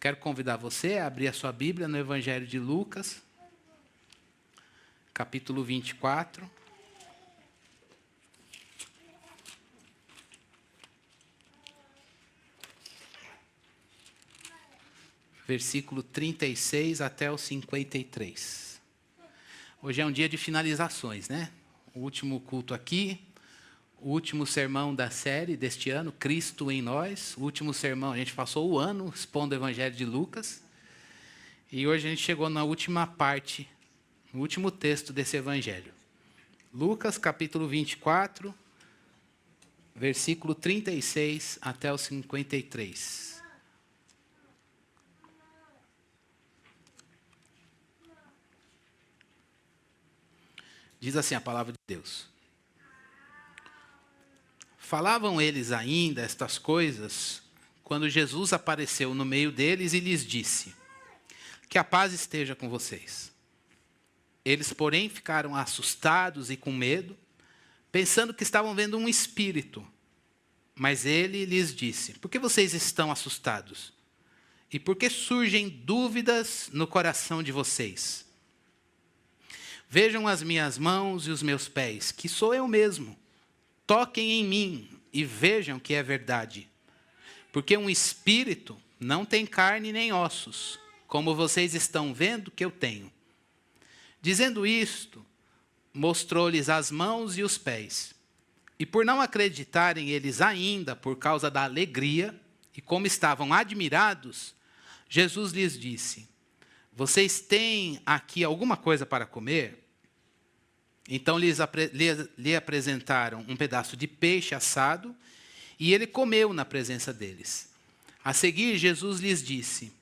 Quero convidar você a abrir a sua Bíblia no Evangelho de Lucas, capítulo 24. Versículo 36 até o 53. Hoje é um dia de finalizações, né? O último culto aqui, o último sermão da série deste ano, Cristo em Nós. O último sermão, a gente passou o ano expondo o Evangelho de Lucas. E hoje a gente chegou na última parte, no último texto desse Evangelho. Lucas, capítulo 24, versículo 36 até o 53. Diz assim a palavra de Deus. Falavam eles ainda estas coisas, quando Jesus apareceu no meio deles e lhes disse: que a paz esteja com vocês. Eles, porém, ficaram assustados e com medo, pensando que estavam vendo um espírito. Mas ele lhes disse: por que vocês estão assustados? E por que surgem dúvidas no coração de vocês? Vejam as minhas mãos e os meus pés, que sou eu mesmo. Toquem em mim e vejam que é verdade. Porque um espírito não tem carne nem ossos, como vocês estão vendo que eu tenho. Dizendo isto, mostrou-lhes as mãos e os pés. E por não acreditarem eles ainda por causa da alegria, e como estavam admirados, Jesus lhes disse: vocês têm aqui alguma coisa para comer? Então lhe apresentaram um pedaço de peixe assado, e ele comeu na presença deles. A seguir, Jesus lhes disse: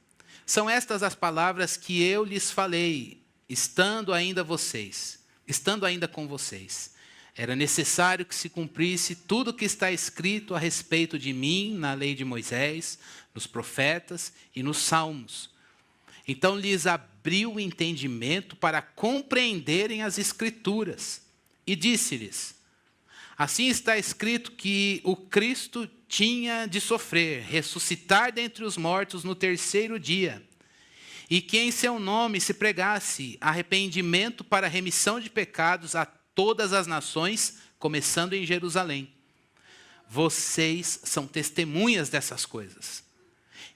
são estas as palavras que eu lhes falei, estando ainda com vocês. Era necessário que se cumprisse tudo o que está escrito a respeito de mim na lei de Moisés, nos profetas e nos salmos. Então lhes abriu o entendimento para compreenderem as Escrituras. E disse-lhes: assim está escrito que o Cristo tinha de sofrer, ressuscitar dentre os mortos no terceiro dia, e que em seu nome se pregasse arrependimento para remissão de pecados a todas as nações, começando em Jerusalém. Vocês são testemunhas dessas coisas.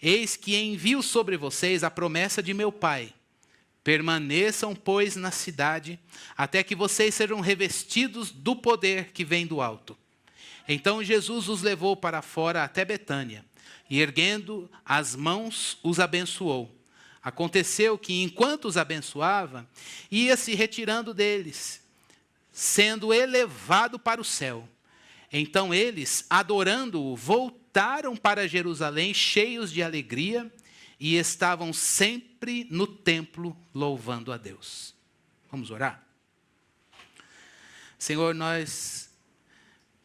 Eis que envio sobre vocês a promessa de meu Pai. Permaneçam, pois, na cidade, até que vocês sejam revestidos do poder que vem do alto. Então Jesus os levou para fora até Betânia, e erguendo as mãos, os abençoou. Aconteceu que, enquanto os abençoava, ia se retirando deles, sendo elevado para o céu. Então eles, adorando-o, voltaram para Jerusalém cheios de alegria e estavam sempre no templo louvando a Deus. Vamos orar? Senhor, nós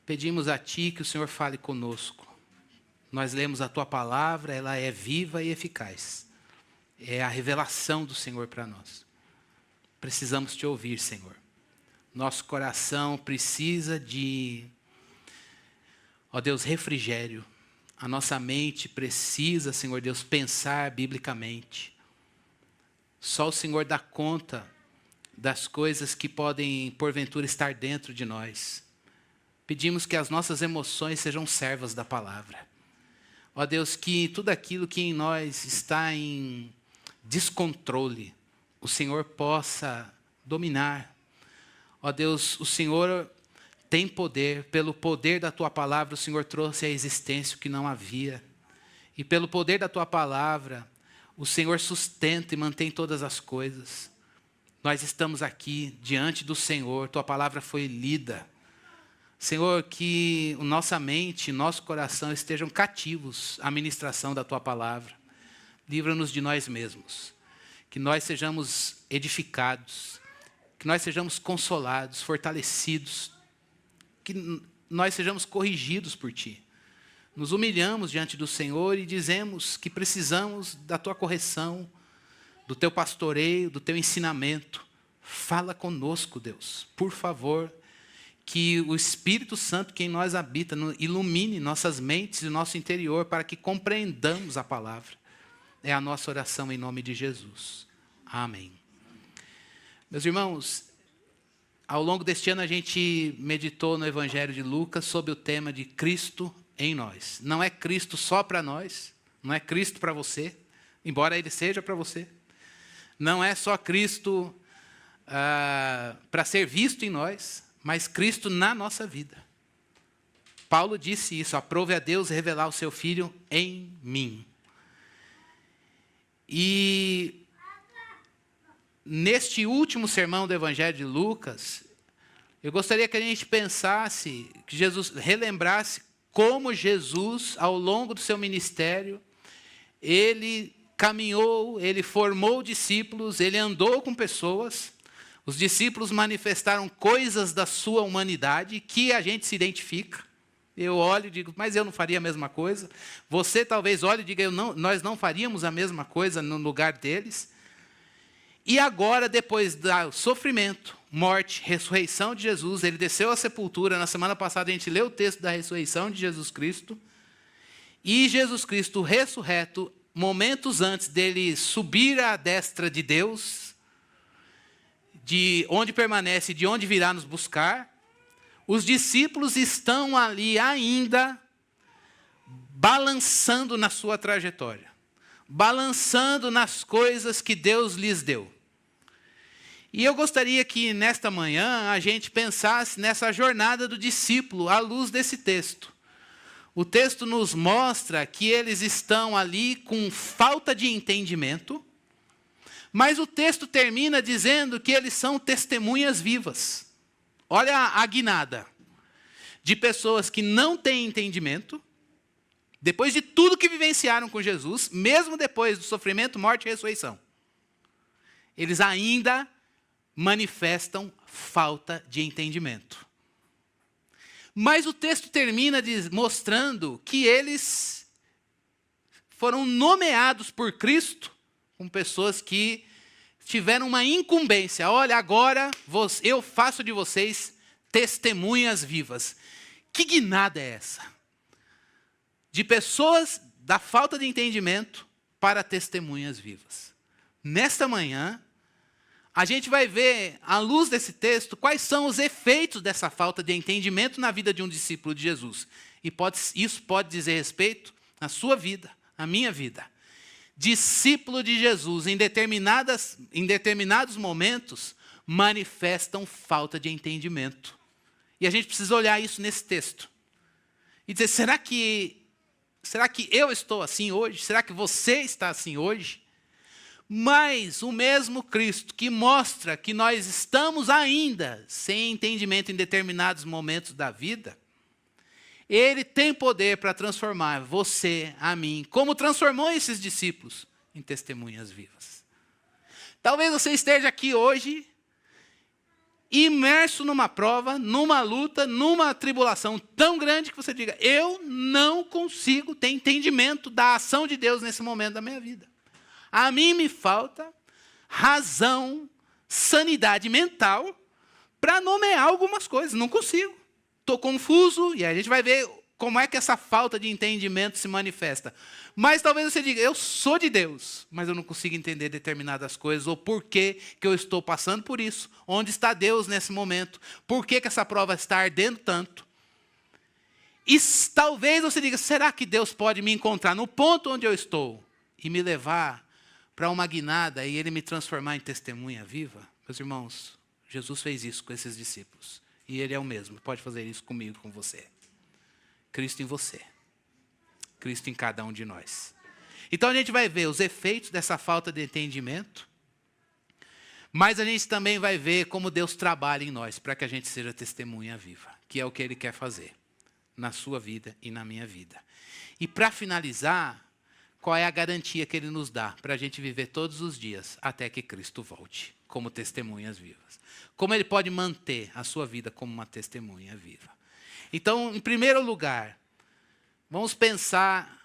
pedimos a Ti que o Senhor fale conosco. Nós lemos a Tua palavra, ela é viva e eficaz. É a revelação do Senhor para nós. Precisamos Te ouvir, Senhor. Nosso coração precisa de, ó Deus, refrigério. A nossa mente precisa, Senhor Deus, pensar biblicamente. Só o Senhor dá conta das coisas que podem, porventura, estar dentro de nós. Pedimos que as nossas emoções sejam servas da palavra. Ó Deus, que tudo aquilo que em nós está em descontrole, o Senhor possa dominar. Ó Deus, o Senhor tem poder, pelo poder da Tua palavra, o Senhor trouxe à existência o que não havia. E pelo poder da Tua palavra, o Senhor sustenta e mantém todas as coisas. Nós estamos aqui diante do Senhor, Tua palavra foi lida. Senhor, que nossa mente e nosso coração estejam cativos à ministração da Tua palavra. Livra-nos de nós mesmos. Que nós sejamos edificados. Que nós sejamos consolados, fortalecidos. Que nós sejamos corrigidos por Ti. Nos humilhamos diante do Senhor e dizemos que precisamos da Tua correção, do Teu pastoreio, do Teu ensinamento. Fala conosco, Deus, por favor, que o Espírito Santo que em nós habita ilumine nossas mentes e nosso interior para que compreendamos a palavra. é a nossa oração em nome de Jesus. Amém. Meus irmãos, ao longo deste ano a gente meditou no Evangelho de Lucas sobre o tema de Cristo em nós. Não é Cristo só para nós, não é Cristo para você, embora Ele seja para você. Não é só Cristo para ser visto em nós, mas Cristo na nossa vida. Paulo disse isso: aprove a Deus revelar o seu Filho em mim. E neste último sermão do Evangelho de Lucas, eu gostaria que a gente pensasse, que Jesus relembrasse como Jesus, ao longo do seu ministério, ele caminhou, ele formou discípulos, ele andou com pessoas. Os discípulos manifestaram coisas da sua humanidade que a gente se identifica. Eu olho e digo, mas eu não faria a mesma coisa. Você talvez olhe e diga, nós não faríamos a mesma coisa no lugar deles. E agora, depois do sofrimento, morte, ressurreição de Jesus, ele desceu à sepultura. Na semana passada a gente leu o texto da ressurreição de Jesus Cristo. E Jesus Cristo ressurreto, momentos antes dele subir à destra de Deus, de onde permanece, de onde virá nos buscar, os discípulos estão ali ainda balançando na sua trajetória, balançando nas coisas que Deus lhes deu. E eu gostaria que nesta manhã a gente pensasse nessa jornada do discípulo à luz desse texto. O texto nos mostra que eles estão ali com falta de entendimento, mas o texto termina dizendo que eles são testemunhas vivas. Olha a guinada de pessoas que não têm entendimento, depois de tudo que vivenciaram com Jesus, mesmo depois do sofrimento, morte e ressurreição, eles ainda manifestam falta de entendimento. Mas o texto termina mostrando que eles foram nomeados por Cristo com pessoas que tiveram uma incumbência. Olha, agora eu faço de vocês testemunhas vivas. Que guinada é essa? De pessoas da falta de entendimento para testemunhas vivas. Nesta manhã, a gente vai ver, à luz desse texto, quais são os efeitos dessa falta de entendimento na vida de um discípulo de Jesus. E isso pode dizer respeito à sua vida, à minha vida. Discípulo de Jesus, em determinados momentos, manifestam falta de entendimento. E a gente precisa olhar isso nesse texto. E dizer, será que eu estou assim hoje? Será que você está assim hoje? Mas o mesmo Cristo que mostra que nós estamos ainda sem entendimento em determinados momentos da vida, Ele tem poder para transformar você, a mim, como transformou esses discípulos, em testemunhas vivas. Talvez você esteja aqui hoje, imerso numa prova, numa luta, numa tribulação tão grande que você diga, eu não consigo ter entendimento da ação de Deus nesse momento da minha vida. A mim me falta razão, sanidade mental para nomear algumas coisas. Não consigo. Estou confuso, e aí a gente vai ver como é que essa falta de entendimento se manifesta. Mas talvez você diga, eu sou de Deus, mas eu não consigo entender determinadas coisas, ou por que eu estou passando por isso. Onde está Deus nesse momento? Por que essa prova está ardendo tanto? E talvez você diga, será que Deus pode me encontrar no ponto onde eu estou e me levar para uma guinada e Ele me transformar em testemunha viva? Meus irmãos, Jesus fez isso com esses discípulos. E Ele é o mesmo, pode fazer isso comigo, com você. Cristo em você. Cristo em cada um de nós. Então a gente vai ver os efeitos dessa falta de entendimento, mas a gente também vai ver como Deus trabalha em nós para que a gente seja testemunha viva, que é o que Ele quer fazer na sua vida e na minha vida. E para finalizar, qual é a garantia que Ele nos dá para a gente viver todos os dias até que Cristo volte, como testemunhas vivas? Como Ele pode manter a sua vida como uma testemunha viva? Então, em primeiro lugar, vamos pensar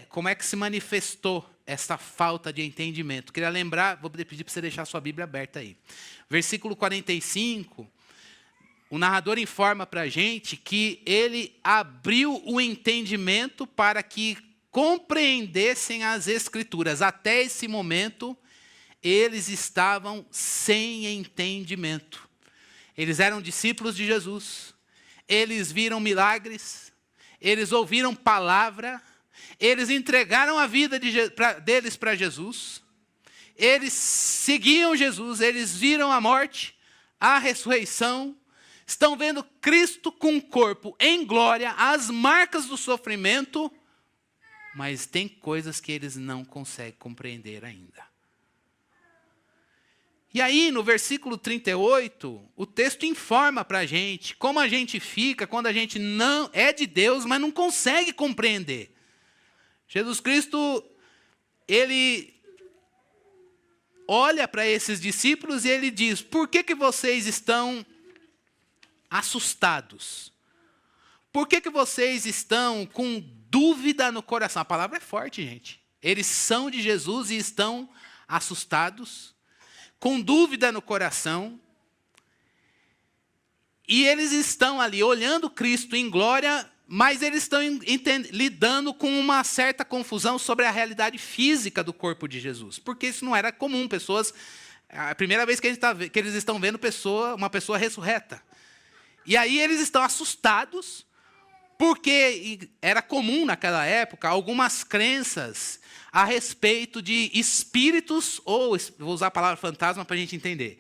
como é que se manifestou essa falta de entendimento. Queria lembrar, vou pedir para você deixar a sua Bíblia aberta aí. Versículo 45, o narrador informa para a gente que ele abriu o entendimento para que compreendessem as Escrituras. Até esse momento, eles estavam sem entendimento. Eles eram discípulos de Jesus, eles viram milagres, eles ouviram palavra, eles entregaram a vida deles para Jesus, eles seguiam Jesus, eles viram a morte, a ressurreição, estão vendo Cristo com o corpo em glória, as marcas do sofrimento, mas tem coisas que eles não conseguem compreender ainda. E aí, no versículo 38, o texto informa para a gente como a gente fica quando a gente não é de Deus, mas não consegue compreender. Jesus Cristo, ele olha para esses discípulos e ele diz: por que vocês estão assustados? Por que vocês estão com dúvida no coração? A palavra é forte, gente. Eles são de Jesus e estão assustados, com dúvida no coração, e eles estão ali olhando Cristo em glória, mas eles estão lidando com uma certa confusão sobre a realidade física do corpo de Jesus, porque isso não era comum. A primeira vez que eles estão vendo uma pessoa ressurreta. E aí eles estão assustados, porque era comum naquela época algumas crenças a respeito de espíritos, ou vou usar a palavra fantasma para a gente entender.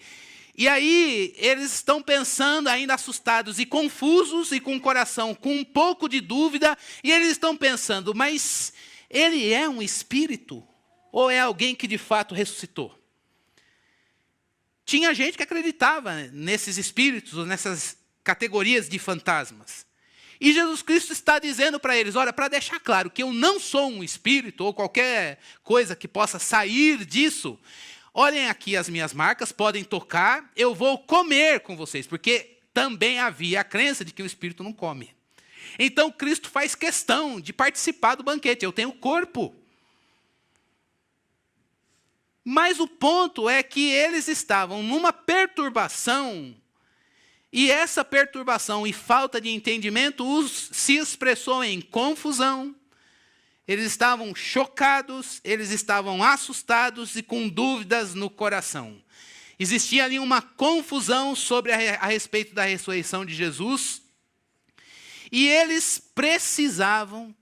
E aí eles estão pensando, ainda assustados e confusos, e com o coração com um pouco de dúvida, e eles estão pensando: mas ele é um espírito? Ou é alguém que de fato ressuscitou? Tinha gente que acreditava nesses espíritos, ou nessas categorias de fantasmas. E Jesus Cristo está dizendo para eles: olha, para deixar claro que eu não sou um espírito, ou qualquer coisa que possa sair disso, olhem aqui as minhas marcas, podem tocar, eu vou comer com vocês, porque também havia a crença de que o espírito não come. Então Cristo faz questão de participar do banquete. Eu tenho corpo. Mas o ponto é que eles estavam numa perturbação, e essa perturbação e falta de entendimento se expressou em confusão. Eles estavam chocados, eles estavam assustados e com dúvidas no coração. Existia ali uma confusão sobre a respeito da ressurreição de Jesus, e eles precisavam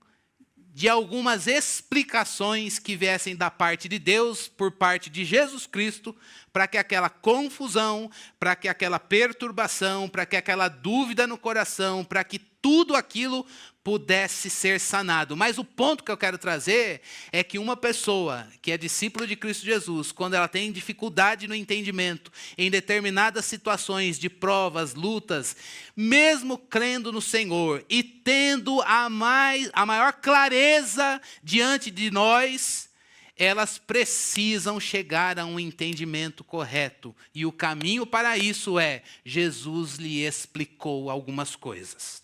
de algumas explicações que viessem da parte de Deus, por parte de Jesus Cristo, para que aquela confusão, para que aquela perturbação, para que aquela dúvida no coração, para que tudo aquilo pudesse ser sanado. Mas o ponto que eu quero trazer é que uma pessoa que é discípulo de Cristo Jesus, quando ela tem dificuldade no entendimento, em determinadas situações de provas, lutas, mesmo crendo no Senhor e tendo a maior clareza diante de nós, elas precisam chegar a um entendimento correto. E o caminho para isso é: Jesus lhe explicou algumas coisas.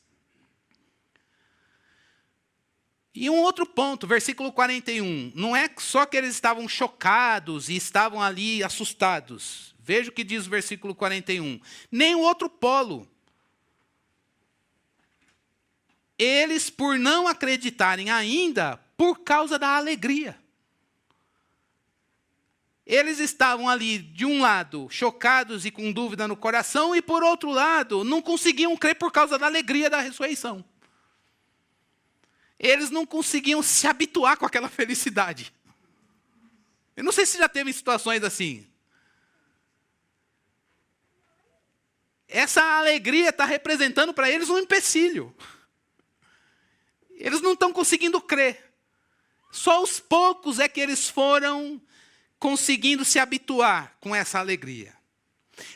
E um outro ponto, versículo 41. Não é só que eles estavam chocados e estavam ali assustados. Veja o que diz o versículo 41. Nem o outro polo. Eles, por não acreditarem ainda, por causa da alegria. Eles estavam ali, de um lado, chocados e com dúvida no coração, e por outro lado, não conseguiam crer por causa da alegria da ressurreição. Eles não conseguiam se habituar com aquela felicidade. Eu não sei se já teve situações assim. Essa alegria está representando para eles um empecilho. Eles não estão conseguindo crer. Só aos poucos é que eles foram conseguindo se habituar com essa alegria.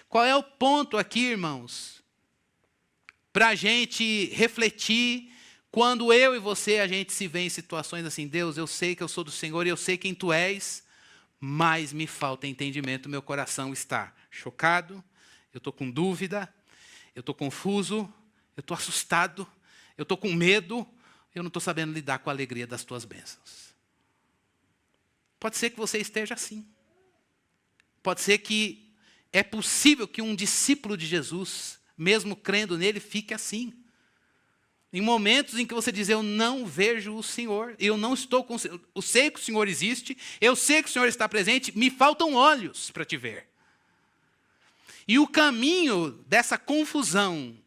Qual é o ponto aqui, irmãos? Para a gente refletir. Quando eu e você, a gente se vê em situações assim: Deus, eu sei que eu sou do Senhor e eu sei quem Tu és, mas me falta entendimento, meu coração está chocado, eu estou com dúvida, eu estou confuso, eu estou assustado, eu estou com medo, eu não estou sabendo lidar com a alegria das Tuas bênçãos. Pode ser que você esteja assim. Pode ser que é possível que um discípulo de Jesus, mesmo crendo nele, fique assim. Em momentos em que você diz, eu não vejo o Senhor, eu não estou com... Eu sei que o Senhor existe, eu sei que o Senhor está presente, me faltam olhos para te ver. E o caminho dessa confusão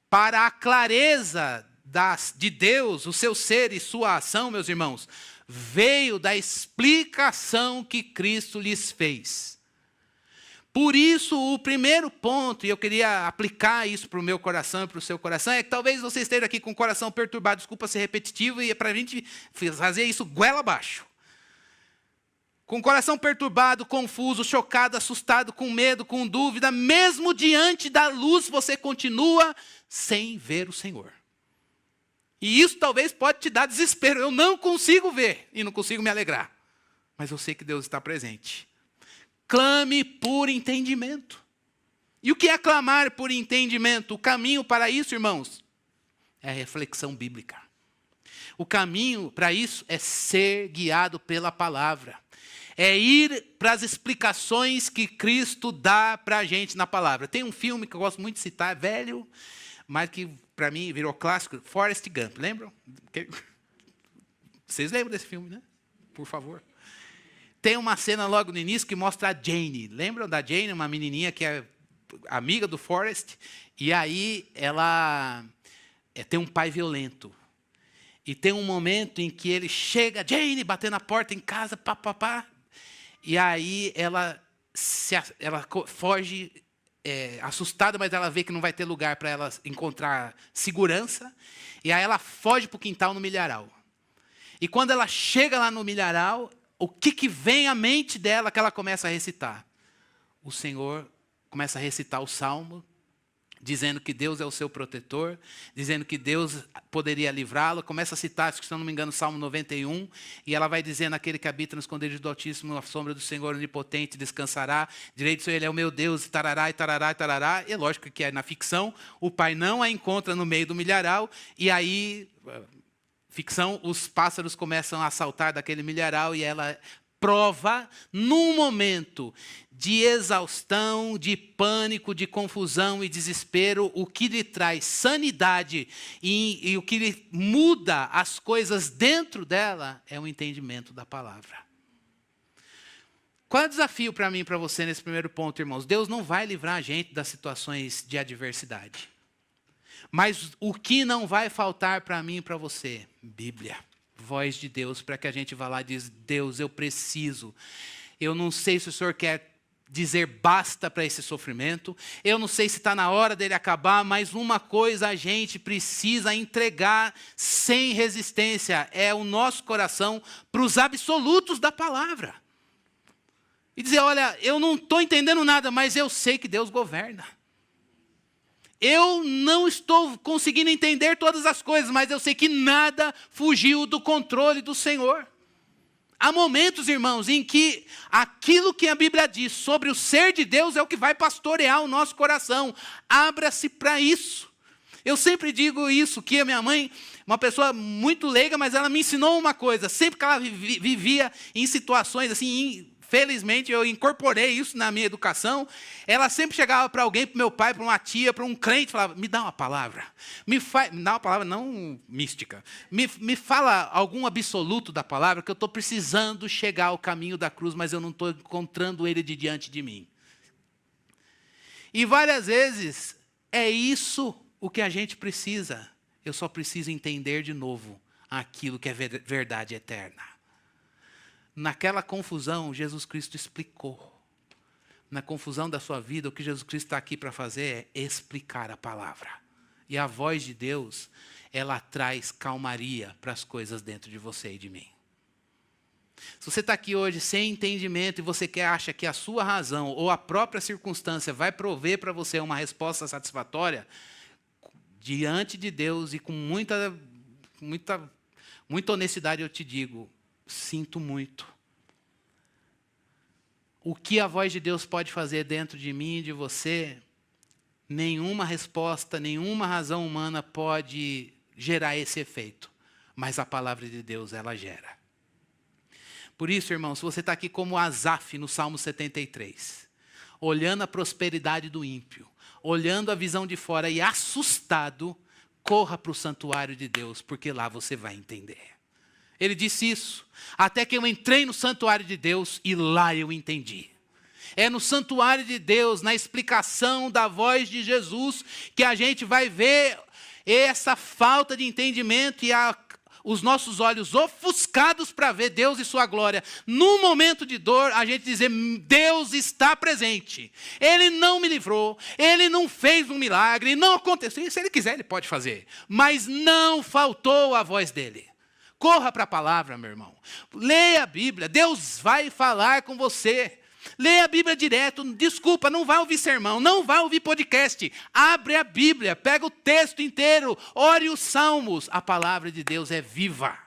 para a clareza de Deus, o seu ser e sua ação, meus irmãos, veio da explicação que Cristo lhes fez. Por isso, o primeiro ponto, e eu queria aplicar isso para o meu coração e para o seu coração, é que talvez você esteja aqui com o coração perturbado, desculpa ser repetitivo, e é para a gente fazer isso goela abaixo. Com o coração perturbado, confuso, chocado, assustado, com medo, com dúvida, mesmo diante da luz, você continua sem ver o Senhor. E isso talvez pode te dar desespero. Eu não consigo ver e não consigo me alegrar. Mas eu sei que Deus está presente. Clame por entendimento. E o que é clamar por entendimento? O caminho para isso, irmãos, é a reflexão bíblica. O caminho para isso é ser guiado pela palavra. É ir para as explicações que Cristo dá para a gente na palavra. Tem um filme que eu gosto muito de citar, é velho, mas que para mim virou clássico, Forrest Gump, lembram? Vocês lembram desse filme, né? Por favor. Tem uma cena logo no início que mostra a Jane. Lembram da Jane, uma menininha que é amiga do Forrest? E aí ela tem um pai violento. E tem um momento em que ele chega, Jane, batendo na porta em casa, papapá. E aí ela foge assustada, mas ela vê que não vai ter lugar para ela encontrar segurança. E aí ela foge para o quintal no milharal. E quando ela chega lá no milharal, o que vem à mente dela que ela começa a recitar? O Senhor começa a recitar o Salmo, dizendo que Deus é o seu protetor, dizendo que Deus poderia livrá-lo. Começa a citar, se não me engano, o Salmo 91, e ela vai dizendo, aquele que habita nos esconderijos do Altíssimo, na sombra do Senhor onipotente, descansará. Direito Ele é o meu Deus, e tarará, e tarará, e tarará. E é lógico que na ficção, o pai não a encontra no meio do milharal, e aí... ficção, os pássaros começam a saltar daquele milharal e ela prova, num momento de exaustão, de pânico, de confusão e desespero, o que lhe traz sanidade e o que lhe muda as coisas dentro dela é o entendimento da palavra. Qual é o desafio para mim e para você nesse primeiro ponto, irmãos? Deus não vai livrar a gente das situações de adversidade. Mas o que não vai faltar para mim e para você? Bíblia, voz de Deus, para que a gente vá lá e diz, Deus, eu preciso. Eu não sei se o Senhor quer dizer basta para esse sofrimento. Eu não sei se está na hora dele acabar, mas uma coisa a gente precisa entregar sem resistência. É o nosso coração para os absolutos da palavra. E dizer, olha, eu não estou entendendo nada, mas eu sei que Deus governa. Eu não estou conseguindo entender todas as coisas, mas eu sei que nada fugiu do controle do Senhor. Há momentos, irmãos, em que aquilo que a Bíblia diz sobre o ser de Deus é o que vai pastorear o nosso coração. Abra-se para isso. Eu sempre digo isso, que a minha mãe, uma pessoa muito leiga, mas ela me ensinou uma coisa. Sempre que ela vivia em situações assim... Felizmente, eu incorporei isso na minha educação. Ela sempre chegava para alguém, para o meu pai, para uma tia, para um crente, falava, me dá uma palavra. Me dá uma palavra não mística. Me fala algum absoluto da palavra, que eu estou precisando chegar ao caminho da cruz, mas eu não estou encontrando ele de diante de mim. E várias vezes, é isso o que a gente precisa. Eu só preciso entender de novo aquilo que é verdade eterna. Naquela confusão, Jesus Cristo explicou. Na confusão da sua vida, o que Jesus Cristo está aqui para fazer é explicar a palavra. E a voz de Deus, ela traz calmaria para as coisas dentro de você e de mim. Se você está aqui hoje sem entendimento e você acha que a sua razão ou a própria circunstância vai prover para você uma resposta satisfatória, diante de Deus e com muita honestidade eu te digo, sinto muito. O que a voz de Deus pode fazer dentro de mim e de você, nenhuma resposta, nenhuma razão humana pode gerar esse efeito. Mas a palavra de Deus, ela gera. Por isso, irmão, se você está aqui como Asaf no Salmo 73, olhando a prosperidade do ímpio, olhando a visão de fora e assustado, corra para o santuário de Deus, porque lá você vai entender. Ele disse isso, até que eu entrei no santuário de Deus e lá eu entendi. É no santuário de Deus, na explicação da voz de Jesus, que a gente vai ver essa falta de entendimento e os nossos olhos ofuscados para ver Deus e sua glória. Num momento de dor, a gente dizer, Deus está presente. Ele não me livrou, Ele não fez um milagre, não aconteceu. Se Ele quiser, Ele pode fazer. Mas não faltou a voz dEle. Corra para a palavra, meu irmão. Leia a Bíblia, Deus vai falar com você. Leia a Bíblia direto, desculpa, não vai ouvir sermão, não vai ouvir podcast. Abre a Bíblia, pega o texto inteiro, ore os salmos. A palavra de Deus é viva.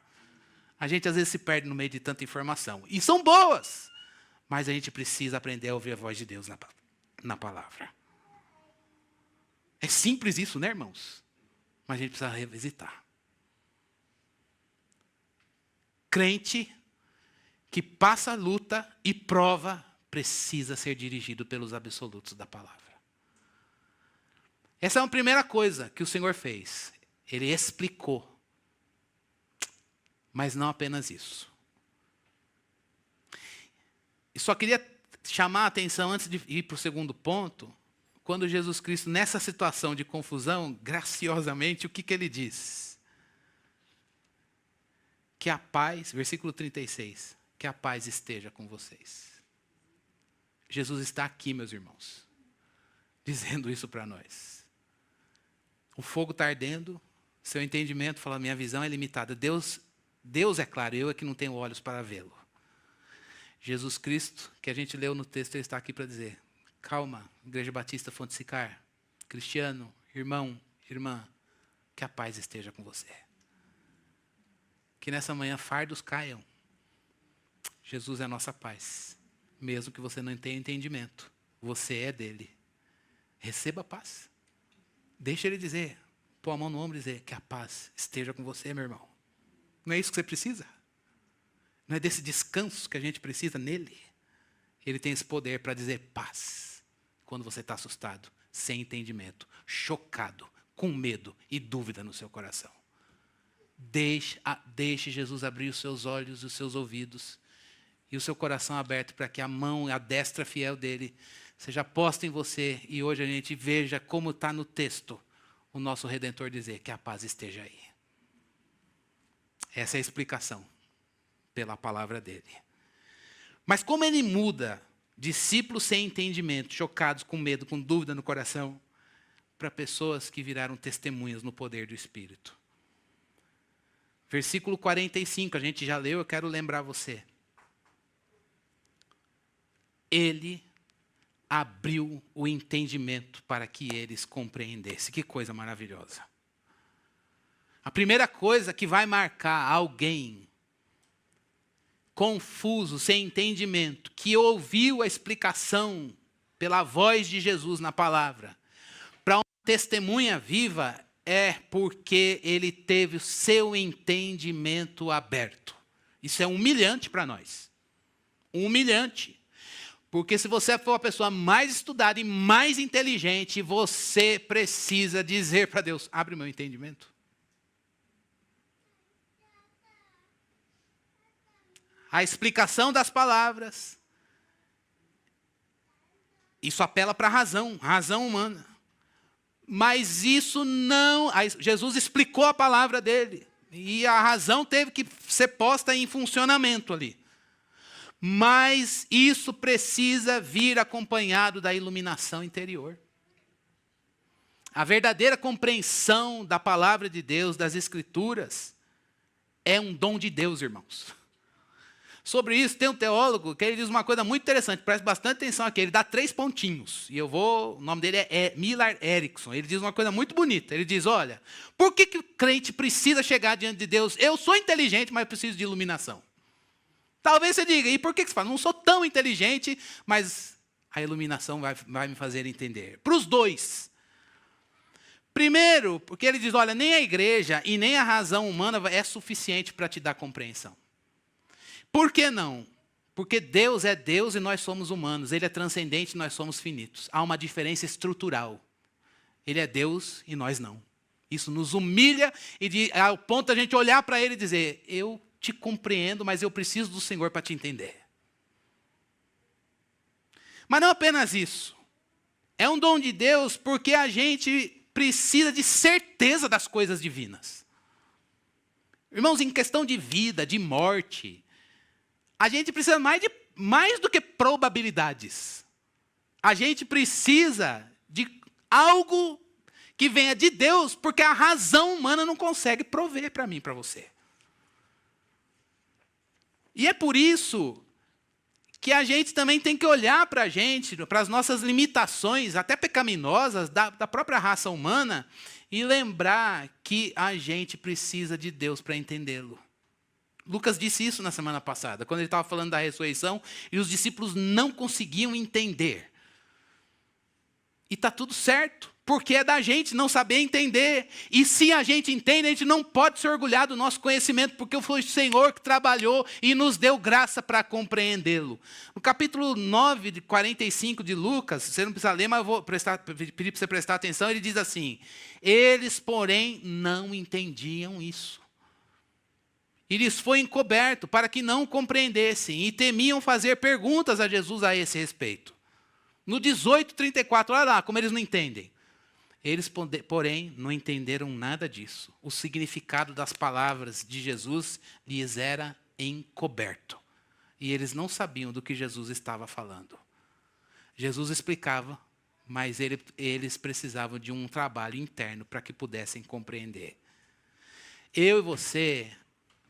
A gente às vezes se perde no meio de tanta informação. E são boas, mas a gente precisa aprender a ouvir a voz de Deus na palavra. É simples isso, né, irmãos? Mas a gente precisa revisitar. Crente que passa luta e prova precisa ser dirigido pelos absolutos da palavra. Essa é uma primeira coisa que o Senhor fez. Ele explicou. Mas não apenas isso. E só queria chamar a atenção antes de ir para o segundo ponto, quando Jesus Cristo, nessa situação de confusão, graciosamente, o que ele diz? Que a paz, versículo 36, que a paz esteja com vocês. Jesus está aqui, meus irmãos, dizendo isso para nós. O fogo está ardendo, seu entendimento fala, minha visão é limitada. Deus é claro, eu é que não tenho olhos para vê-lo. Jesus Cristo, que a gente leu no texto, ele está aqui para dizer, calma, Igreja Batista Fonte Sicar, cristiano, irmão, irmã, que a paz esteja com você. Que nessa manhã fardos caiam. Jesus é a nossa paz. Mesmo que você não tenha entendimento, você é dele. Receba a paz. Deixa ele dizer, pôr a mão no ombro e dizer que a paz esteja com você, meu irmão. Não é isso que você precisa? Não é desse descanso que a gente precisa nele? Ele tem esse poder para dizer paz. Quando você está assustado, sem entendimento, chocado, com medo e dúvida no seu coração. Deixe Jesus abrir os seus olhos e os seus ouvidos e o seu coração aberto para que a mão, a destra fiel dele seja posta em você e hoje a gente veja como está no texto o nosso Redentor dizer que a paz esteja aí. Essa é a explicação pela palavra dele. Mas como ele muda discípulos sem entendimento, chocados, com medo, com dúvida no coração, para pessoas que viraram testemunhas no poder do Espírito. Versículo 45, a gente já leu, eu quero lembrar você. Ele abriu o entendimento para que eles compreendessem. Que coisa maravilhosa. A primeira coisa que vai marcar alguém confuso, sem entendimento, que ouviu a explicação pela voz de Jesus na palavra, para uma testemunha viva, é porque ele teve o seu entendimento aberto. Isso é humilhante para nós. Humilhante. Porque se você for a pessoa mais estudada e mais inteligente, você precisa dizer para Deus, abre meu entendimento. A explicação das palavras, isso apela para a razão humana. Mas isso não... Jesus explicou a palavra dele. E a razão teve que ser posta em funcionamento ali. Mas isso precisa vir acompanhado da iluminação interior. A verdadeira compreensão da palavra de Deus, das Escrituras, é um dom de Deus, irmãos. Sobre isso, tem um teólogo que ele diz uma coisa muito interessante, preste bastante atenção aqui, ele dá 3 pontinhos, e o nome dele é Millard Erickson, ele diz uma coisa muito bonita, ele diz, olha, por que o crente precisa chegar diante de Deus? Eu sou inteligente, mas eu preciso de iluminação. Talvez você diga, e por que você fala? Não sou tão inteligente, mas a iluminação vai me fazer entender. Para os dois. Primeiro, porque ele diz, olha, nem a igreja e nem a razão humana é suficiente para te dar compreensão. Por que não? Porque Deus é Deus e nós somos humanos. Ele é transcendente e nós somos finitos. Há uma diferença estrutural. Ele é Deus e nós não. Isso nos humilha ao ponto de a gente olhar para Ele e dizer, eu te compreendo, mas eu preciso do Senhor para te entender. Mas não apenas isso. É um dom de Deus porque a gente precisa de certeza das coisas divinas. Irmãos, em questão de vida, de morte, a gente precisa mais do que probabilidades. A gente precisa de algo que venha de Deus, porque a razão humana não consegue prover para mim e para você. E é por isso que a gente também tem que olhar para a gente, para as nossas limitações, até pecaminosas, da própria raça humana, e lembrar que a gente precisa de Deus para entendê-lo. Lucas disse isso na semana passada, quando ele estava falando da ressurreição, e os discípulos não conseguiam entender. E está tudo certo, porque é da gente não saber entender. E se a gente entende, a gente não pode se orgulhar do nosso conhecimento, porque foi o Senhor que trabalhou e nos deu graça para compreendê-lo. No capítulo 9, de 45 de Lucas, você não precisa ler, mas eu vou pedir para você prestar atenção, ele diz assim, eles, porém, não entendiam isso. E lhes foi encoberto para que não compreendessem, e temiam fazer perguntas a Jesus a esse respeito. No 18:34, olha lá como eles não entendem. Eles, porém, não entenderam nada disso. O significado das palavras de Jesus lhes era encoberto. E eles não sabiam do que Jesus estava falando. Jesus explicava, mas eles precisavam de um trabalho interno para que pudessem compreender. Eu e você,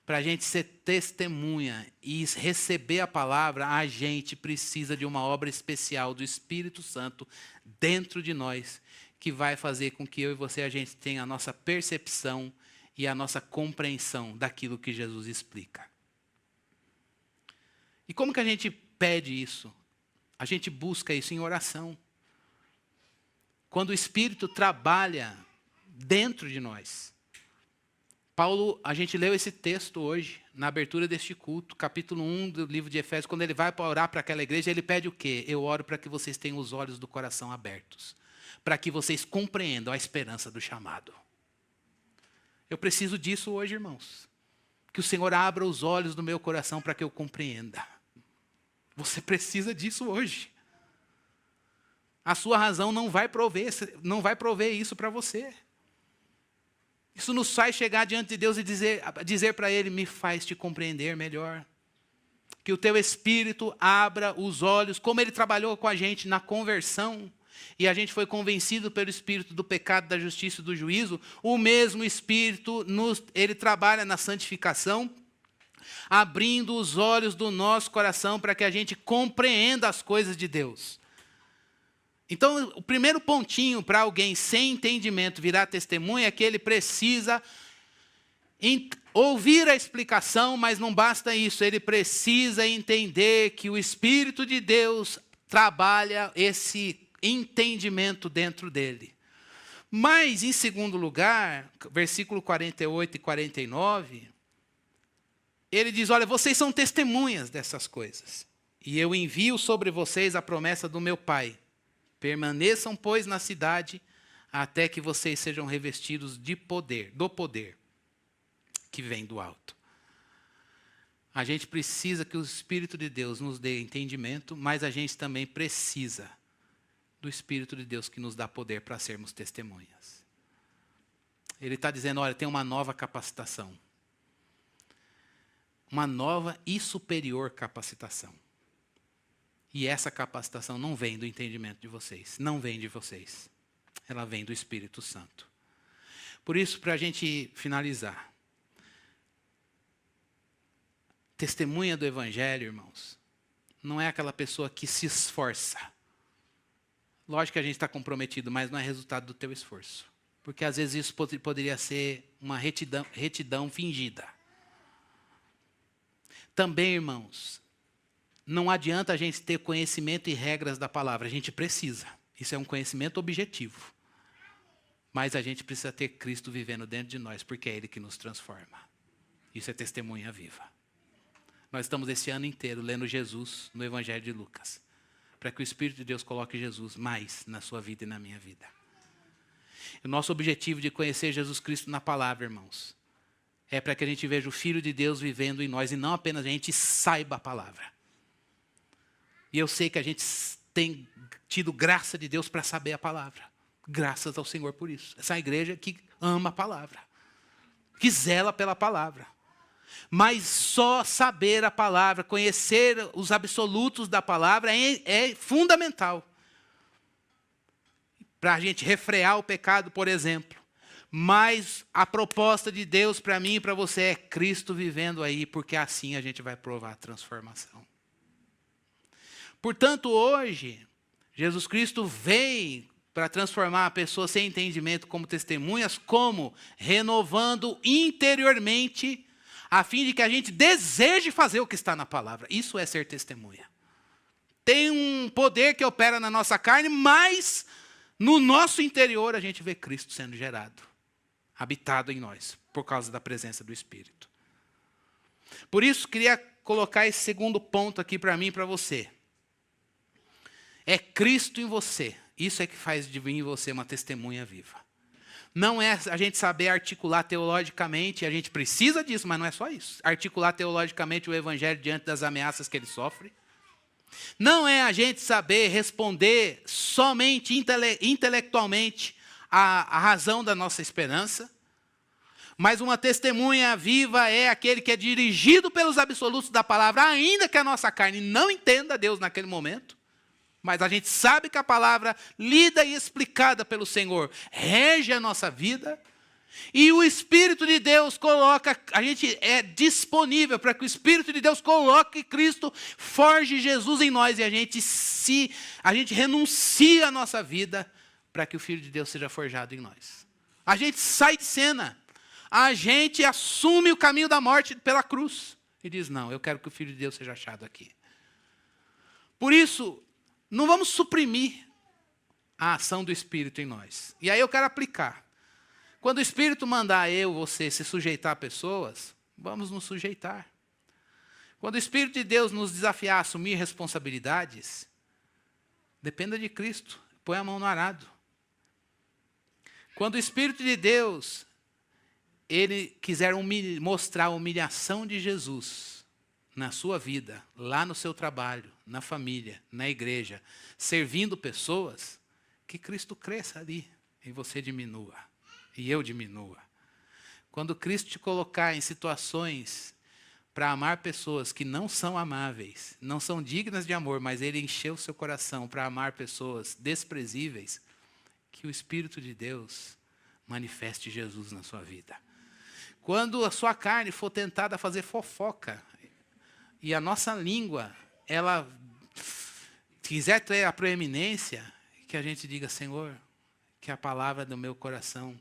para a gente ser testemunha e receber a palavra, a gente precisa de uma obra especial do Espírito Santo dentro de nós, que vai fazer com que eu e você, a gente tenha a nossa percepção e a nossa compreensão daquilo que Jesus explica. E como que a gente pede isso? A gente busca isso em oração. Quando o Espírito trabalha dentro de nós. Paulo, a gente leu esse texto hoje, na abertura deste culto, capítulo 1 do livro de Efésios, quando ele vai para orar para aquela igreja, ele pede o quê? Eu oro para que vocês tenham os olhos do coração abertos, para que vocês compreendam a esperança do chamado. Eu preciso disso hoje, irmãos. Que o Senhor abra os olhos do meu coração para que eu compreenda. Você precisa disso hoje. A sua razão não vai prover isso para você. Isso nos faz chegar diante de Deus e dizer para Ele, me faz te compreender melhor. Que o teu Espírito abra os olhos, como Ele trabalhou com a gente na conversão, e a gente foi convencido pelo Espírito do pecado, da justiça e do juízo, o mesmo Espírito, Ele trabalha na santificação, abrindo os olhos do nosso coração para que a gente compreenda as coisas de Deus. Então, o primeiro pontinho para alguém sem entendimento virar testemunha é que ele precisa ouvir a explicação, mas não basta isso, ele precisa entender que o Espírito de Deus trabalha esse entendimento dentro dele. Mas, em segundo lugar, versículo 48 e 49, ele diz, olha, vocês são testemunhas dessas coisas, e eu envio sobre vocês a promessa do meu Pai. Permaneçam, pois, na cidade, até que vocês sejam revestidos do poder que vem do alto. A gente precisa que o Espírito de Deus nos dê entendimento, mas a gente também precisa do Espírito de Deus que nos dá poder para sermos testemunhas. Ele está dizendo, olha, tem uma nova capacitação. Uma nova e superior capacitação. E essa capacitação não vem do entendimento de vocês, não vem de vocês. Ela vem do Espírito Santo. Por isso, para a gente finalizar, testemunha do Evangelho, irmãos, não é aquela pessoa que se esforça. Lógico que a gente está comprometido, mas não é resultado do teu esforço. Porque às vezes isso poderia ser uma retidão fingida. Também, irmãos, não adianta a gente ter conhecimento e regras da palavra. A gente precisa. Isso é um conhecimento objetivo. Mas a gente precisa ter Cristo vivendo dentro de nós, porque é Ele que nos transforma. Isso é testemunha viva. Nós estamos esse ano inteiro lendo Jesus no Evangelho de Lucas, para que o Espírito de Deus coloque Jesus mais na sua vida e na minha vida. O nosso objetivo de conhecer Jesus Cristo na palavra, irmãos, é para que a gente veja o Filho de Deus vivendo em nós e não apenas a gente saiba a palavra. E eu sei que a gente tem tido graça de Deus para saber a palavra. Graças ao Senhor por isso. Essa igreja que ama a palavra, que zela pela palavra. Mas só saber a palavra, conhecer os absolutos da palavra é fundamental. Para a gente refrear o pecado, por exemplo. Mas a proposta de Deus para mim e para você é Cristo vivendo aí, porque assim a gente vai provar a transformação. Portanto, hoje, Jesus Cristo vem para transformar a pessoa sem entendimento como testemunhas, como renovando interiormente, a fim de que a gente deseje fazer o que está na palavra. Isso é ser testemunha. Tem um poder que opera na nossa carne, mas no nosso interior a gente vê Cristo sendo gerado, habitado em nós, por causa da presença do Espírito. Por isso, queria colocar esse segundo ponto aqui para mim e para você. É Cristo em você. Isso é que faz de mim e você uma testemunha viva. Não é a gente saber articular teologicamente, a gente precisa disso, mas não é só isso. Articular teologicamente o Evangelho diante das ameaças que ele sofre. Não é a gente saber responder somente intelectualmente a razão da nossa esperança. Mas uma testemunha viva é aquele que é dirigido pelos absolutos da palavra, ainda que a nossa carne não entenda Deus naquele momento. Mas a gente sabe que a palavra lida e explicada pelo Senhor rege a nossa vida. E o Espírito de Deus coloca, a gente é disponível para que o Espírito de Deus coloque Cristo, forge Jesus em nós. E a gente renuncia a nossa vida para que o Filho de Deus seja forjado em nós. A gente sai de cena. A gente assume o caminho da morte pela cruz. E diz, não, eu quero que o Filho de Deus seja achado aqui. Por isso, não vamos suprimir a ação do Espírito em nós. E aí eu quero aplicar. Quando o Espírito mandar você se sujeitar a pessoas, vamos nos sujeitar. Quando o Espírito de Deus nos desafiar a assumir responsabilidades, dependa de Cristo, põe a mão no arado. Quando o Espírito de Deus, ele quiser mostrar a humilhação de Jesus na sua vida, lá no seu trabalho, na família, na igreja, servindo pessoas, que Cristo cresça ali e você diminua, e eu diminua. Quando Cristo te colocar em situações para amar pessoas que não são amáveis, não são dignas de amor, mas ele encheu o seu coração para amar pessoas desprezíveis, que o Espírito de Deus manifeste Jesus na sua vida. Quando a sua carne for tentada a fazer fofoca, e a nossa língua, ela quiser ter a proeminência, que a gente diga, Senhor, que a palavra do meu coração,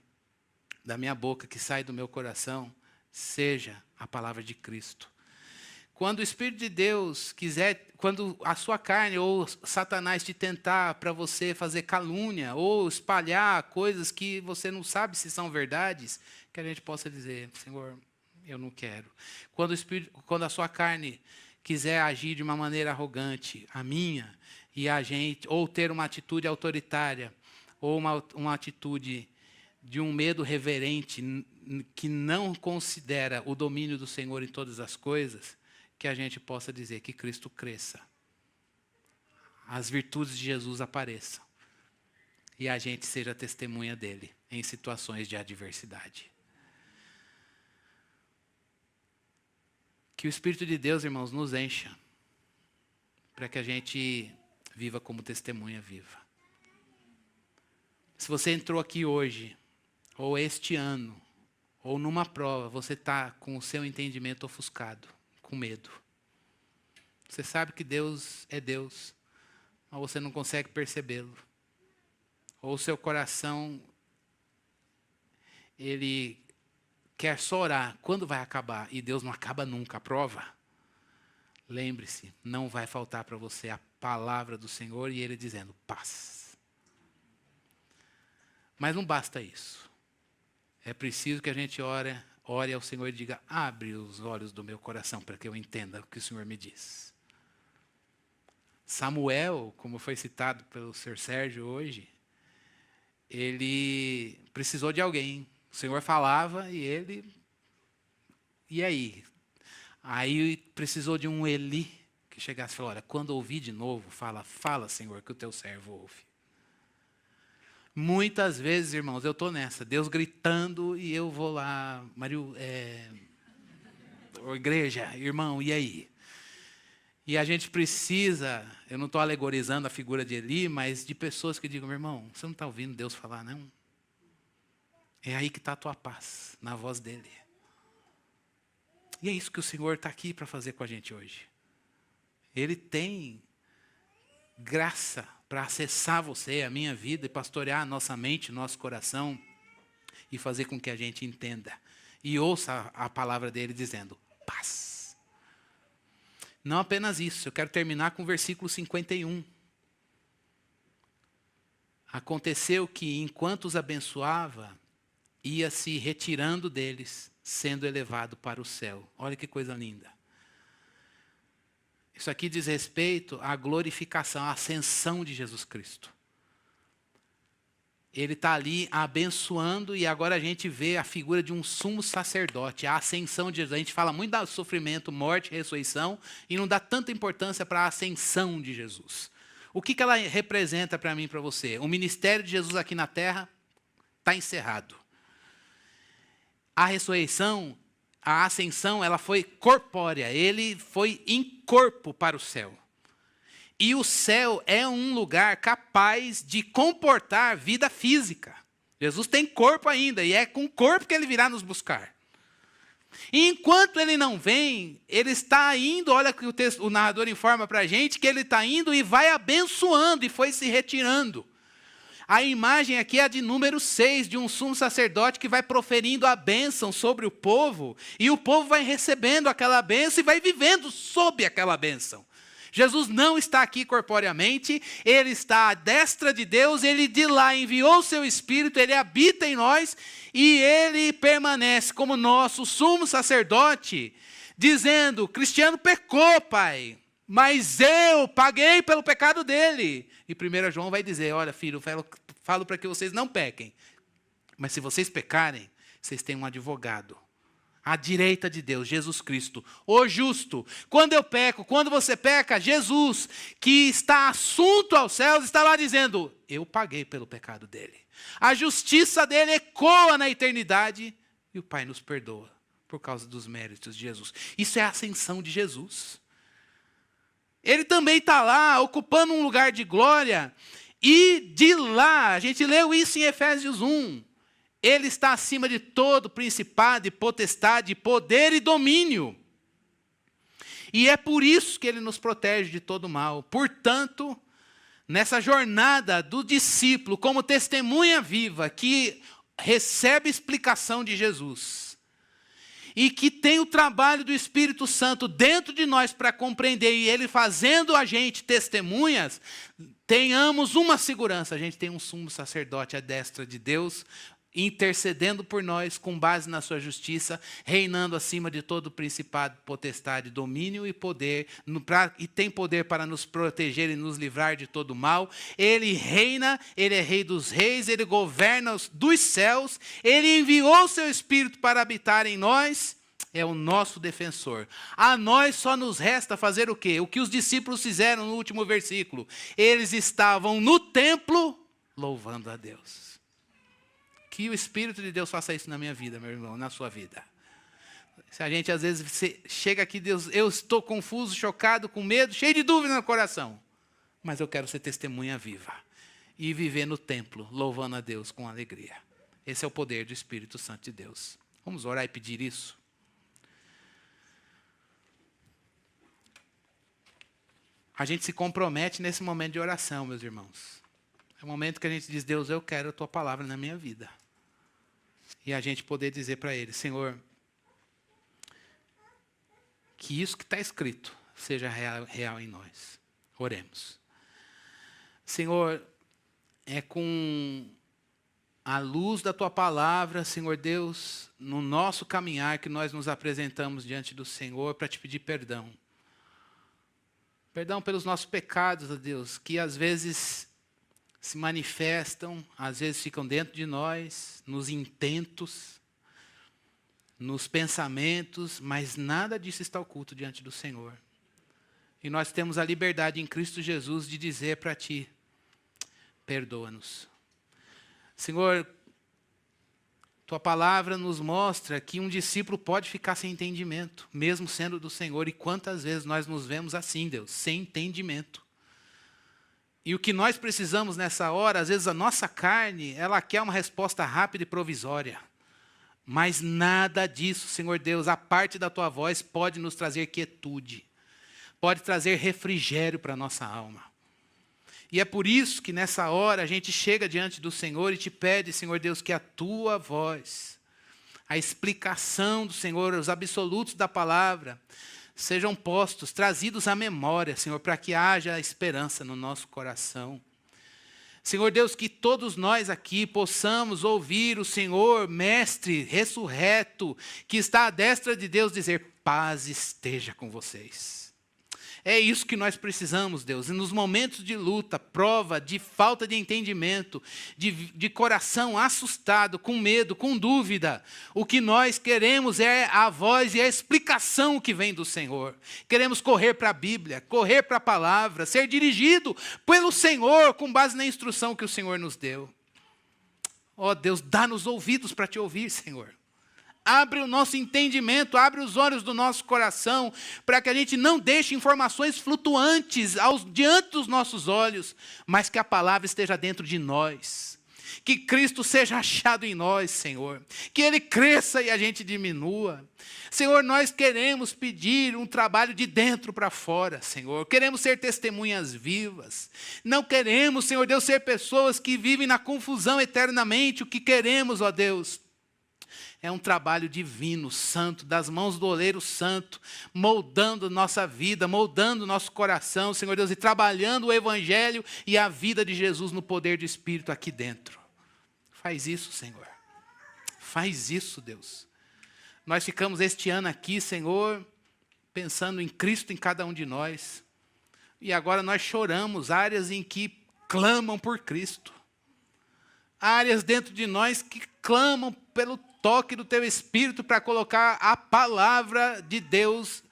da minha boca, que sai do meu coração, seja a palavra de Cristo. Quando o Espírito de Deus quiser, quando a sua carne ou Satanás te tentar para você fazer calúnia, ou espalhar coisas que você não sabe se são verdades, que a gente possa dizer, Senhor, eu não quero. Quando a sua carne quiser agir de uma maneira arrogante, a minha, e a gente, ou ter uma atitude autoritária, ou uma atitude de um medo reverente, que não considera o domínio do Senhor em todas as coisas, que a gente possa dizer que Cristo cresça. As virtudes de Jesus apareçam. E a gente seja testemunha dele em situações de adversidade. Que o Espírito de Deus, irmãos, nos encha, para que a gente viva como testemunha viva. Se você entrou aqui hoje, ou este ano, ou numa prova, você está com o seu entendimento ofuscado, com medo. Você sabe que Deus é Deus, mas você não consegue percebê-lo. Ou o seu coração, ele quer só orar, quando vai acabar? E Deus não acaba nunca a prova. Lembre-se, não vai faltar para você a palavra do Senhor e Ele dizendo, paz. Mas não basta isso. É preciso que a gente ore ao Senhor e diga, abre os olhos do meu coração para que eu entenda o que o Senhor me diz. Samuel, como foi citado pelo Sr. Sérgio hoje, ele precisou de alguém. O Senhor falava e ele... E aí? Aí precisou de um Eli que chegasse e falasse, olha, quando ouvir de novo, fala, Senhor, que o teu servo ouve. Muitas vezes, irmãos, eu estou nessa, Deus gritando e eu vou lá, igreja, irmão, e aí? E a gente precisa, eu não estou alegorizando a figura de Eli, mas de pessoas que digam, meu irmão, você não está ouvindo Deus falar, não? É aí que está a tua paz, na voz dele. E é isso que o Senhor está aqui para fazer com a gente hoje. Ele tem graça para acessar você, a minha vida, e pastorear a nossa mente, nosso coração, e fazer com que a gente entenda. E ouça a palavra dele dizendo, paz. Não apenas isso, eu quero terminar com o versículo 51. Aconteceu que, enquanto os abençoava, ia se retirando deles, sendo elevado para o céu. Olha que coisa linda. Isso aqui diz respeito à glorificação, à ascensão de Jesus Cristo. Ele está ali abençoando e agora a gente vê a figura de um sumo sacerdote, a ascensão de Jesus. A gente fala muito do sofrimento, morte, ressurreição e não dá tanta importância para a ascensão de Jesus. O que ela representa para mim e para você? O ministério de Jesus aqui na terra está encerrado. A ressurreição, a ascensão, ela foi corpórea. Ele foi em corpo para o céu. E o céu é um lugar capaz de comportar vida física. Jesus tem corpo ainda, e é com o corpo que ele virá nos buscar. E enquanto ele não vem, ele está indo, olha que o narrador informa para a gente, que ele está indo e vai abençoando, e foi se retirando. A imagem aqui é a de número 6, de um sumo sacerdote que vai proferindo a bênção sobre o povo, e o povo vai recebendo aquela bênção e vai vivendo sob aquela bênção. Jesus não está aqui corporeamente, ele está à destra de Deus, ele de lá enviou o seu Espírito, ele habita em nós, e ele permanece como nosso sumo sacerdote, dizendo, Cristiano pecou, pai, mas eu paguei pelo pecado dele. E 1 João vai dizer, olha filho, eu falo para que vocês não pequem, mas se vocês pecarem, vocês têm um advogado, à direita de Deus, Jesus Cristo, o justo. Quando eu peco, quando você peca, Jesus, que está assunto aos céus, está lá dizendo, eu paguei pelo pecado dele. A justiça dele ecoa na eternidade, e o Pai nos perdoa, por causa dos méritos de Jesus. Isso é a ascensão de Jesus. Ele também está lá, ocupando um lugar de glória, e de lá, a gente leu isso em Efésios 1, ele está acima de todo principado, e potestade, poder e domínio. E é por isso que ele nos protege de todo mal. Portanto, nessa jornada do discípulo, como testemunha viva, que recebe explicação de Jesus, e que tem o trabalho do Espírito Santo dentro de nós para compreender, e ele fazendo a gente testemunhas, tenhamos uma segurança, a gente tem um sumo sacerdote à destra de Deus, intercedendo por nós com base na sua justiça, reinando acima de todo principado, potestade, domínio e poder, e tem poder para nos proteger e nos livrar de todo mal. Ele reina, ele é rei dos reis, ele governa dos céus, ele enviou o seu Espírito para habitar em nós, é o nosso defensor. A nós só nos resta fazer o quê? O que os discípulos fizeram no último versículo. Eles estavam no templo louvando a Deus. Que o Espírito de Deus faça isso na minha vida, meu irmão, na sua vida. Se a gente às vezes chega aqui, Deus, eu estou confuso, chocado, com medo, cheio de dúvida no coração. Mas eu quero ser testemunha viva. E viver no templo, louvando a Deus com alegria. Esse é o poder do Espírito Santo de Deus. Vamos orar e pedir isso? A gente se compromete nesse momento de oração, meus irmãos. É o momento que a gente diz, Deus, eu quero a tua palavra na minha vida. E a gente poder dizer para ele, Senhor, que isso que está escrito seja real em nós. Oremos. Senhor, é com a luz da tua palavra, Senhor Deus, no nosso caminhar que nós nos apresentamos diante do Senhor para te pedir perdão. Perdão pelos nossos pecados, ó Deus, que às vezes se manifestam, às vezes ficam dentro de nós, nos intentos, nos pensamentos, mas nada disso está oculto diante do Senhor. E nós temos a liberdade em Cristo Jesus de dizer para Ti, perdoa-nos. Senhor, Tua palavra nos mostra que um discípulo pode ficar sem entendimento, mesmo sendo do Senhor. E quantas vezes nós nos vemos assim, Deus, sem entendimento. E o que nós precisamos nessa hora, às vezes a nossa carne, ela quer uma resposta rápida e provisória. Mas nada disso, Senhor Deus, a parte da Tua voz pode nos trazer quietude. Pode trazer refrigério para a nossa alma. E é por isso que nessa hora a gente chega diante do Senhor e te pede, Senhor Deus, que a Tua voz, a explicação do Senhor, os absolutos da palavra, sejam postos, trazidos à memória, Senhor, para que haja esperança no nosso coração. Senhor Deus, que todos nós aqui possamos ouvir o Senhor, Mestre ressurreto, que está à destra de Deus, dizer, paz esteja com vocês. É isso que nós precisamos, Deus. E nos momentos de luta, prova, de falta de entendimento, de coração assustado, com medo, com dúvida, o que nós queremos é a voz e a explicação que vem do Senhor. Queremos correr para a Bíblia, correr para a palavra, ser dirigido pelo Senhor, com base na instrução que o Senhor nos deu. Ó Deus, dá-nos ouvidos para Te ouvir, Senhor. Abre o nosso entendimento, abre os olhos do nosso coração, para que a gente não deixe informações flutuantes diante dos nossos olhos, mas que a palavra esteja dentro de nós. Que Cristo seja achado em nós, Senhor. Que Ele cresça e a gente diminua. Senhor, nós queremos pedir um trabalho de dentro para fora, Senhor. Queremos ser testemunhas vivas. Não queremos, Senhor Deus, ser pessoas que vivem na confusão eternamente. O que queremos, ó Deus, é um trabalho divino, santo, das mãos do oleiro santo, moldando nossa vida, moldando nosso coração, Senhor Deus, e trabalhando o Evangelho e a vida de Jesus no poder do Espírito aqui dentro. Faz isso, Senhor. Faz isso, Deus. Nós ficamos este ano aqui, Senhor, pensando em Cristo em cada um de nós. E agora nós choramos áreas em que clamam por Cristo. Áreas dentro de nós que clamam pelo toque do Teu Espírito para colocar a palavra de Deus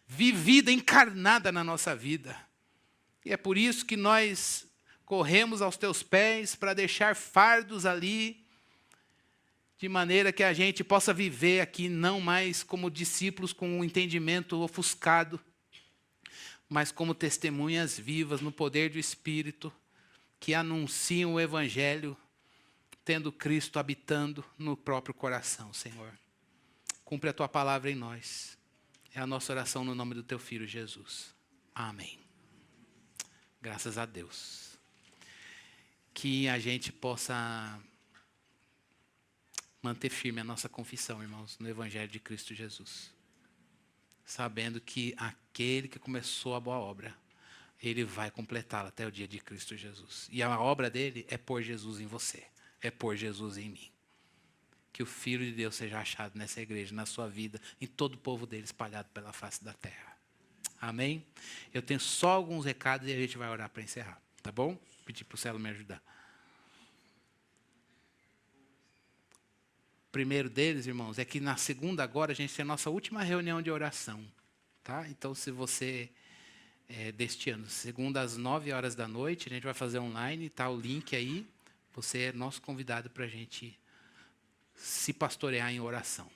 vivida, encarnada na nossa vida. E é por isso que nós corremos aos Teus pés para deixar fardos ali, de maneira que a gente possa viver aqui não mais como discípulos com um entendimento ofuscado, mas como testemunhas vivas no poder do Espírito, que anunciam o Evangelho, tendo Cristo habitando no próprio coração, Senhor. Cumpre a Tua palavra em nós. É a nossa oração no nome do Teu Filho Jesus. Amém. Graças a Deus. Que a gente possa manter firme a nossa confissão, irmãos, no Evangelho de Cristo Jesus. Sabendo que aquele que começou a boa obra, Ele vai completá-la até o dia de Cristo Jesus. E a obra dele é pôr Jesus em você. É pôr Jesus em mim. Que o Filho de Deus seja achado nessa igreja, na sua vida, em todo o povo dele espalhado pela face da terra. Amém? Eu tenho só alguns recados e a gente vai orar para encerrar. Tá bom? Pedir para o Celo me ajudar. O primeiro deles, irmãos, é que na segunda agora a gente tem a nossa última reunião de oração. Tá? Então, se você deste ano, segunda às 9h da noite, a gente vai fazer online, tá o link aí. Você é nosso convidado para a gente se pastorear em oração.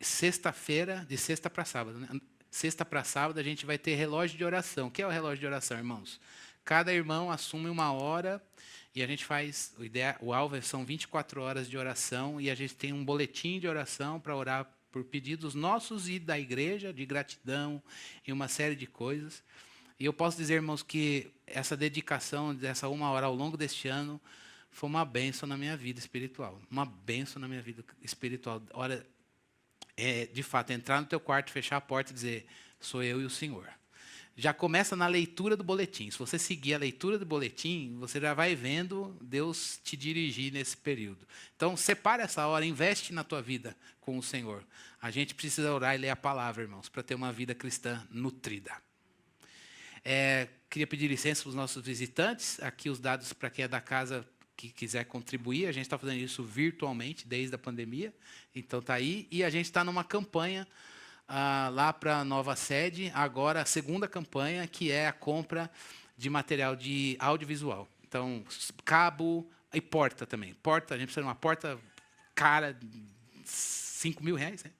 Sexta-feira, de sexta para sábado, né? Sexta para sábado a gente vai ter relógio de oração. O que é o relógio de oração, irmãos? Cada irmão assume 1 hora e a gente faz, o alvo são 24 horas de oração e a gente tem um boletim de oração para orar por pedidos nossos e da igreja, de gratidão e uma série de coisas. E eu posso dizer, irmãos, que essa dedicação dessa 1 hora ao longo deste ano foi uma bênção na minha vida espiritual. Uma bênção na minha vida espiritual. Ora, de fato, entrar no teu quarto, fechar a porta e dizer, sou eu e o Senhor. Já começa na leitura do boletim. Se você seguir a leitura do boletim, você já vai vendo Deus te dirigir nesse período. Então, separa essa hora, investe na tua vida com o Senhor. A gente precisa orar e ler a palavra, irmãos, para ter uma vida cristã nutrida. queria pedir licença para os nossos visitantes. Aqui os dados para quem é da casa que quiser contribuir. A gente está fazendo isso virtualmente desde a pandemia. Então está aí. E a gente está numa campanha lá para a nova sede. Agora a segunda campanha, que é a compra de material de audiovisual. Então, cabo e porta também. Porta, a gente precisa de uma porta cara, R$5.000, né?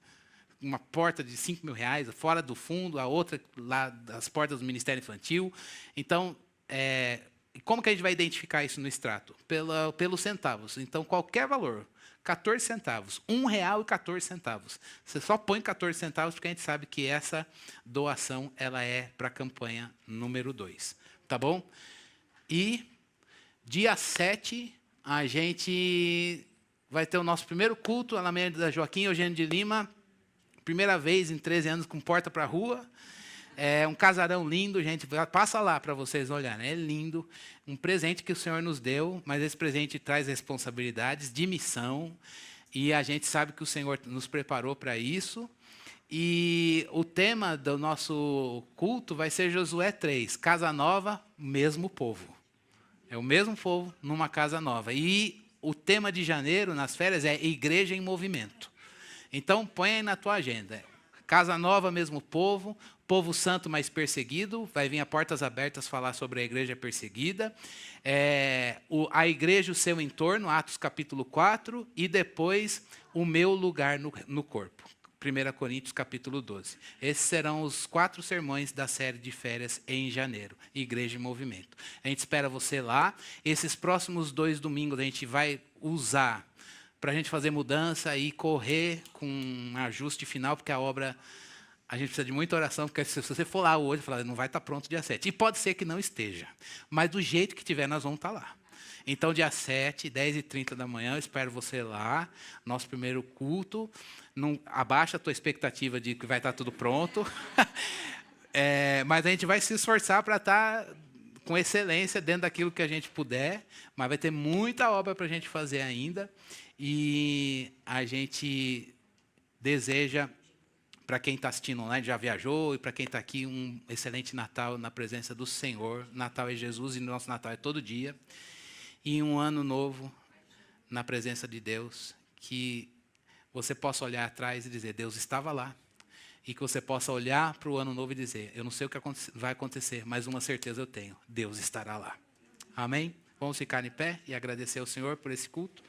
Uma porta de R$5.000, fora do fundo, a outra lá das portas do Ministério Infantil. Então, como que a gente vai identificar isso no extrato? Pelos centavos. Então, qualquer valor, 14 centavos, R$1,14. Você só põe 14 centavos porque a gente sabe que essa doação ela é para a campanha número 2. Tá bom? E dia 7, a gente vai ter o nosso primeiro culto, Alameda da Joaquim Eugênio de Lima. Primeira vez em 13 anos com porta para a rua. É um casarão lindo, gente. Passa lá para vocês olharem. É lindo. Um presente que o Senhor nos deu, mas esse presente traz responsabilidades de missão. E a gente sabe que o Senhor nos preparou para isso. E o tema do nosso culto vai ser Josué 3. Casa nova, mesmo povo. É o mesmo povo numa casa nova. E o tema de janeiro, nas férias, é Igreja em Movimento. Então, põe aí na tua agenda. Casa nova, mesmo povo. Povo santo, mas perseguido. Vai vir a Portas Abertas falar sobre a igreja perseguida. A igreja, o seu entorno, Atos capítulo 4. E depois, o meu lugar no corpo. 1 Coríntios capítulo 12. Esses serão os 4 sermões da série de férias em janeiro. Igreja em Movimento. A gente espera você lá. Esses próximos 2 domingos a gente vai usar para a gente fazer mudança e correr com um ajuste final, porque a obra, a gente precisa de muita oração, porque se você for lá hoje, falar, não vai estar pronto dia 7. E pode ser que não esteja. Mas do jeito que tiver, nós vamos estar lá. Então, dia 7, 10h30 da manhã, eu espero você lá, nosso primeiro culto. Não abaixa a tua expectativa de que vai estar tudo pronto. Mas a gente vai se esforçar para estar com excelência dentro daquilo que a gente puder. Mas vai ter muita obra para a gente fazer ainda. E a gente deseja, para quem está assistindo online, já viajou, e para quem está aqui, um excelente Natal na presença do Senhor. Natal é Jesus e nosso Natal é todo dia. E um ano novo na presença de Deus, que você possa olhar atrás e dizer, Deus estava lá. E que você possa olhar para o ano novo e dizer, eu não sei o que vai acontecer, mas uma certeza eu tenho, Deus estará lá. Amém? Vamos ficar em pé e agradecer ao Senhor por esse culto.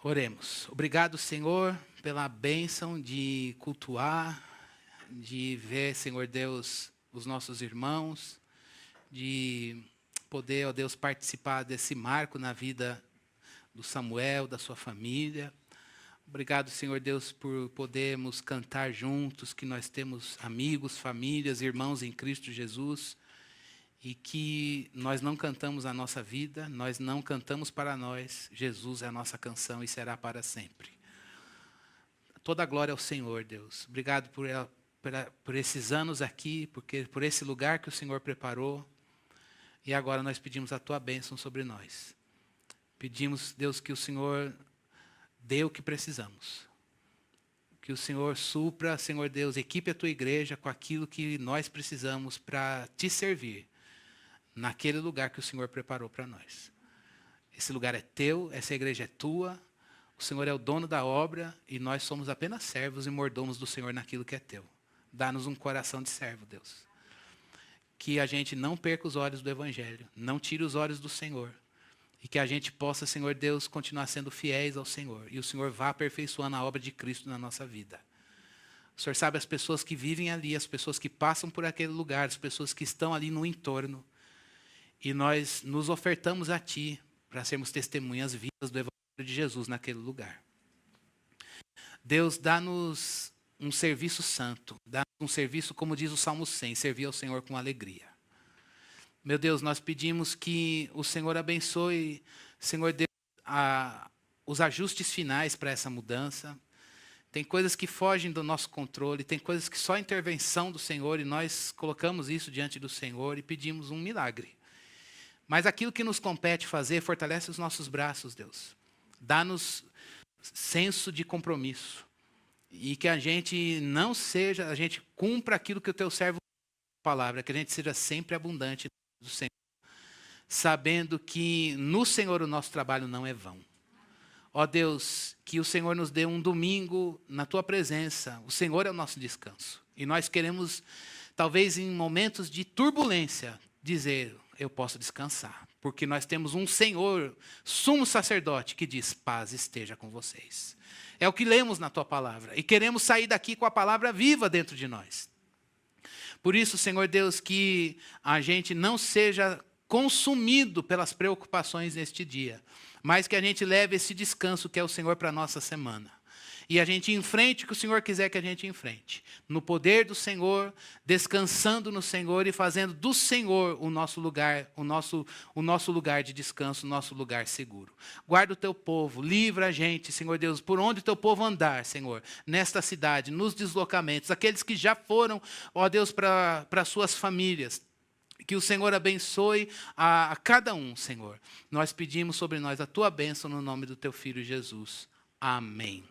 Oremos. Obrigado, Senhor, pela bênção de cultuar, de ver, Senhor Deus, os nossos irmãos, de poder, ó Deus, participar desse marco na vida do Samuel, da sua família. Obrigado, Senhor Deus, por podermos cantar juntos, que nós temos amigos, famílias, irmãos em Cristo Jesus, e que nós não cantamos a nossa vida, nós não cantamos para nós, Jesus é a nossa canção e será para sempre. Toda a glória ao Senhor, Deus. Obrigado por esses anos aqui, por esse lugar que o Senhor preparou. E agora nós pedimos a Tua bênção sobre nós. Pedimos, Deus, que o Senhor dê o que precisamos. Que o Senhor supra, Senhor Deus, equipe a Tua igreja com aquilo que nós precisamos para Te servir. Naquele lugar que o Senhor preparou para nós. Esse lugar é Teu, essa igreja é Tua. O Senhor é o dono da obra e nós somos apenas servos e mordomos do Senhor naquilo que é Teu. Dá-nos um coração de servo, Deus. Que a gente não perca os olhos do Evangelho, não tire os olhos do Senhor. E que a gente possa, Senhor Deus, continuar sendo fiéis ao Senhor. E o Senhor vá aperfeiçoando a obra de Cristo na nossa vida. O Senhor sabe as pessoas que vivem ali, as pessoas que passam por aquele lugar, as pessoas que estão ali no entorno. E nós nos ofertamos a Ti para sermos testemunhas vivas do Evangelho de Jesus naquele lugar. Deus, dá-nos um serviço santo, dá-nos um serviço, como diz o Salmo 100, servir ao Senhor com alegria. Meu Deus, nós pedimos que o Senhor abençoe, Senhor Deus, os ajustes finais para essa mudança. Tem coisas que fogem do nosso controle, tem coisas que só a intervenção do Senhor, e nós colocamos isso diante do Senhor e pedimos um milagre. Mas aquilo que nos compete fazer, fortalece os nossos braços, Deus. Dá-nos senso de compromisso. E que a gente não seja, a gente cumpra aquilo que o teu servo palavra, que a gente seja sempre abundante do Senhor, sabendo que no Senhor o nosso trabalho não é vão. Ó Deus, que o Senhor nos dê um domingo na tua presença. O Senhor é o nosso descanso. E nós queremos, talvez em momentos de turbulência, dizer, eu posso descansar. Porque nós temos um Senhor, sumo sacerdote, que diz, paz esteja com vocês. É o que lemos na tua palavra. E queremos sair daqui com a palavra viva dentro de nós. Por isso, Senhor Deus, que a gente não seja consumido pelas preocupações neste dia, mas que a gente leve esse descanso que é o Senhor para a nossa semana. E a gente enfrente o que o Senhor quiser que a gente enfrente. No poder do Senhor, descansando no Senhor e fazendo do Senhor o nosso lugar, o nosso lugar de descanso, o nosso lugar seguro. Guarda o teu povo, livra a gente, Senhor Deus, por onde o teu povo andar, Senhor, nesta cidade, nos deslocamentos, aqueles que já foram, ó Deus, para suas famílias. Que o Senhor abençoe a cada um, Senhor. Nós pedimos sobre nós a tua bênção no nome do teu Filho Jesus. Amém.